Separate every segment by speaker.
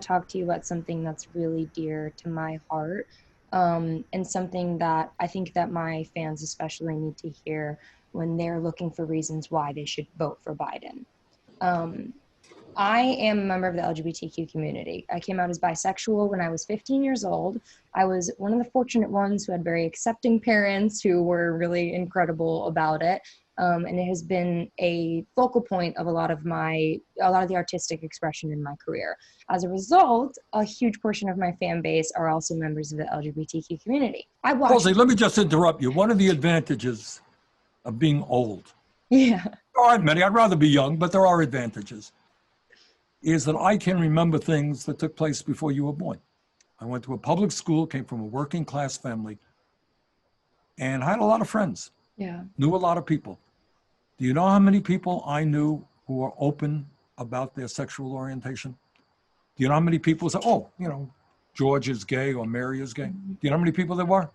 Speaker 1: to talk to you about something that's really dear to my heart, and something that I think that my fans especially need to hear when they're looking for reasons why they should vote for Biden. Um, I am a member of the LGBTQ community. I came out as bisexual when I was 15 years old. I was one of the fortunate ones who had very accepting parents who were really incredible about it. And it has been a focal point of a lot of the artistic expression in my career. As a result, a huge portion of my fan base are also members of the LGBTQ community. I watch.
Speaker 2: Halsey, let me just interrupt you. One of the advantages of being old,
Speaker 1: Yeah.
Speaker 2: there aren't many, I'd rather be young, but there are advantages, is that I can remember things that took place before you were born. I went to a public school, came from a working class family, and I had a lot of friends.
Speaker 1: Yeah.
Speaker 2: Knew a lot of people. Do you know how many people I knew who were open about their sexual orientation? Do you know how many people said, oh, George is gay or Mary is gay?
Speaker 1: Mm-hmm.
Speaker 2: Do you know how many people there were?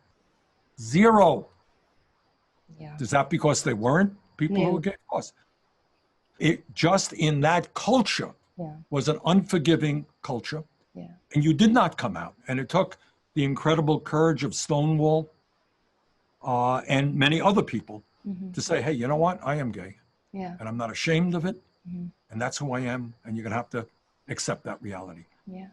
Speaker 2: Zero.
Speaker 1: Yeah.
Speaker 2: Is that because they weren't people who were gay? Of course. It just in that culture was an unforgiving culture.
Speaker 1: Yeah.
Speaker 2: And you did not come out. And it took the incredible courage of Stonewall and many other people to say, hey, you know what? I am gay.
Speaker 1: Yeah.
Speaker 2: And I'm not ashamed of it. And that's who I am. And you're going to have to accept that reality.
Speaker 1: Yeah.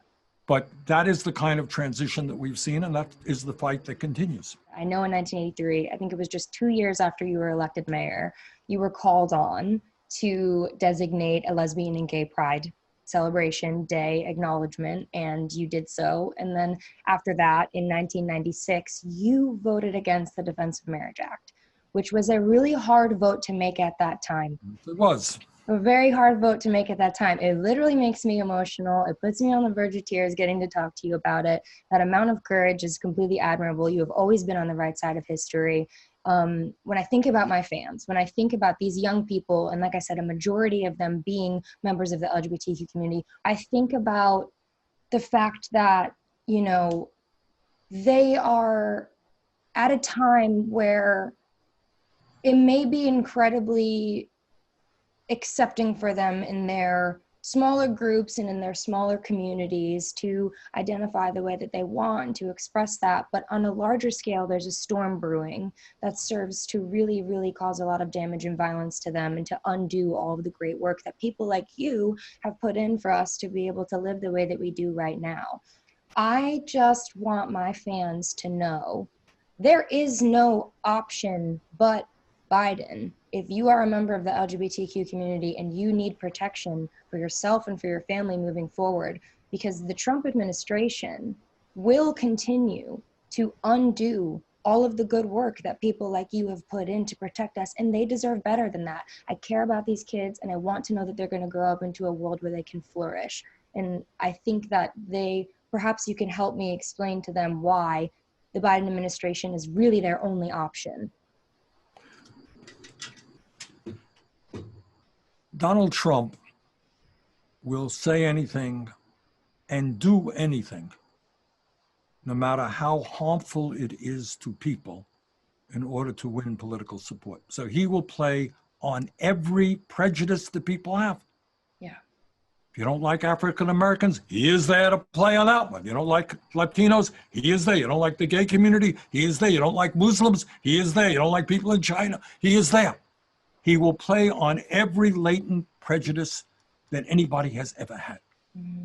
Speaker 2: But that is the kind of transition that we've seen. And that is the fight that continues.
Speaker 1: I know in 1983, I think it was just 2 years after you were elected mayor, you were called on to designate a lesbian and gay pride celebration day acknowledgement, and you did so. And then after that, in 1996, you voted against the Defense of Marriage Act, which was a really hard vote to make at that time.
Speaker 2: It was.
Speaker 1: A very hard vote to make at that time. It literally makes me emotional. It puts me on the verge of tears getting to talk to you about it. That amount of courage is completely admirable. You have always been on the right side of history. When I think about my fans, when I think about these young people, and like I said, a majority of them being members of the LGBTQ community, I think about the fact that, they are at a time where it may be incredibly accepting for them in their smaller groups and in their smaller communities to identify the way that they want and to express that. But on a larger scale, there's a storm brewing that serves to really, really cause a lot of damage and violence to them and to undo all of the great work that people like you have put in for us to be able to live the way that we do right now. I just want my fans to know there is no option but Biden. If you are a member of the LGBTQ community and you need protection for yourself and for your family moving forward, because the Trump administration will continue to undo all of the good work that people like you have put in to protect us, and they deserve better than that. I care about these kids, and I want to know that they're going to grow up into a world where they can flourish. And I think that perhaps you can help me explain to them why the Biden administration is really their only option.
Speaker 2: Donald Trump will say anything and do anything, no matter how harmful it is to people, in order to win political support. So he will play on every prejudice that people have.
Speaker 1: Yeah.
Speaker 2: If you don't like African Americans, he is there to play on that one. You don't like Latinos, he is there. You don't like the gay community, he is there. You don't like Muslims, he is there. You don't like people in China, he is there. He will play on every latent prejudice that anybody has ever had.
Speaker 1: Mm-hmm.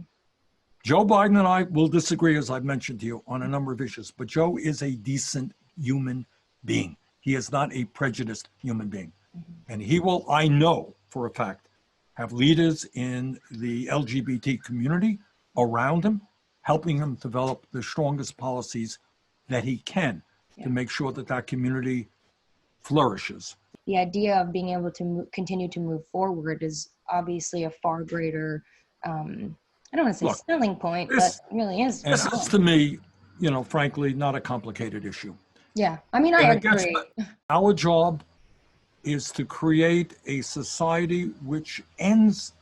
Speaker 2: Joe Biden and I will disagree, as I've mentioned to you, on a number of issues, but Joe is a decent human being. He is not a prejudiced human being. Mm-hmm. And he will, I know for a fact, have leaders in the LGBT community around him, helping him develop the strongest policies that he can to make sure that that community flourishes.
Speaker 1: The idea of being able to continue to move forward is obviously a far greater, I don't want to say selling point, but it really is.
Speaker 2: And this is, to me, frankly, not a complicated issue.
Speaker 1: Yeah, I mean, I agree.
Speaker 2: Our job is to create a society which ends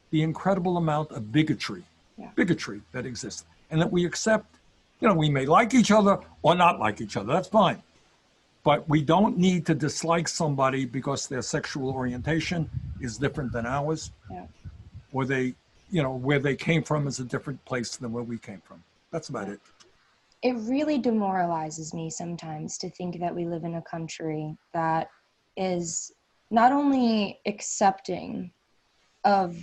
Speaker 2: the incredible amount of bigotry that exists, and that we accept, we may like each other or not like each other, that's fine. But we don't need to dislike somebody because their sexual orientation is different than ours, or they where they came from is a different place than where we came from. That's about it.
Speaker 1: It really demoralizes me sometimes to think that we live in a country that is not only accepting of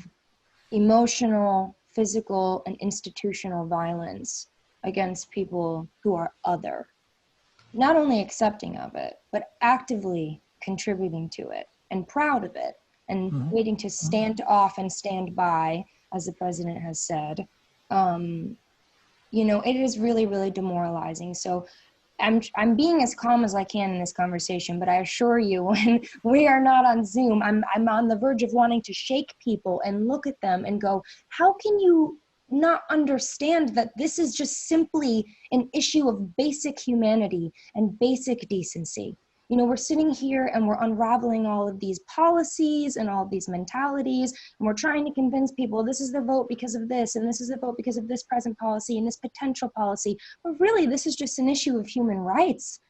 Speaker 1: emotional, physical, and institutional violence against people who are other, not only accepting of it, but actively contributing to it and proud of it and waiting to stand off and stand by, as the president has said. It is really, really demoralizing. So I'm being as calm as I can in this conversation, but I assure you, when we are not on Zoom, I'm on the verge of wanting to shake people and look at them and go, how can you not understand that this is just simply an issue of basic humanity and basic decency? We're sitting here and we're unraveling all of these policies and all of these mentalities, and we're trying to convince people this is the vote because of this, and this is the vote because of this present policy and this potential policy. But really, this is just an issue of human rights.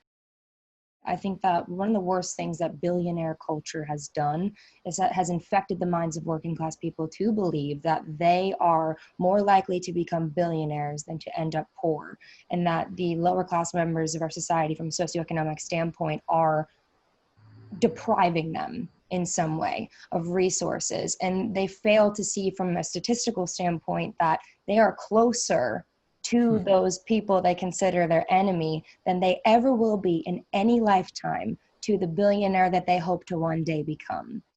Speaker 1: I think that one of the worst things that billionaire culture has done is that has infected the minds of working class people to believe that they are more likely to become billionaires than to end up poor, and that the lower class members of our society from a socioeconomic standpoint are depriving them in some way of resources. And they fail to see from a statistical standpoint that they are closer to those people they consider their enemy than they ever will be in any lifetime to the billionaire that they hope to one day become.